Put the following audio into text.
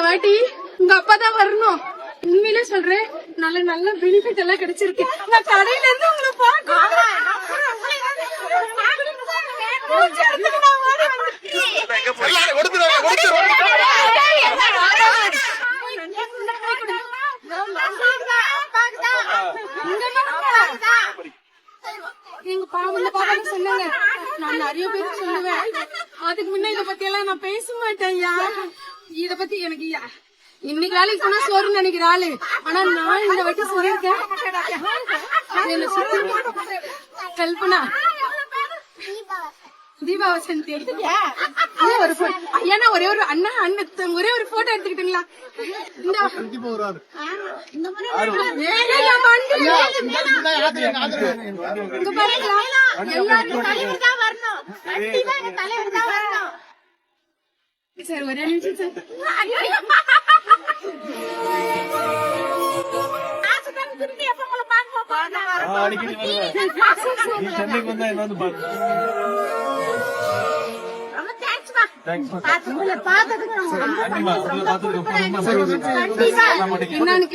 வாட்டி உங்க அப்பா தான் வரணும். உண்மையிலே சொல்றேன், நல்ல நல்ல பெனிஃபிட் எல்லாம் கிடைச்சிருக்கு. நான் கடையில இருந்து உங்களை எங்க பாப்பா சொன்னாங்க. நான் நிறைய பேருக்கு சொல்லுவேன். அதுக்கு முன்ன இத பத்தி எல்லாம் நான் பேச மாட்டேன். இத பத்தி எனக்கு இன்னைக்கு வேலைக்கு போனா சோறு நினைக்கிற ஆளு. ஆனா நான் இந்த வாட்டி சொல்லியிருக்கேன். கல்பனா தீபாவசந்தி ஏன்னா ஒரே ஒரு அண்ணா அண்ணன் ஒரே ஒரு போட்டோ எடுத்துக்கிட்டீங்களா? சார் ஒரே நிமிஷம் சார். என்னன்னு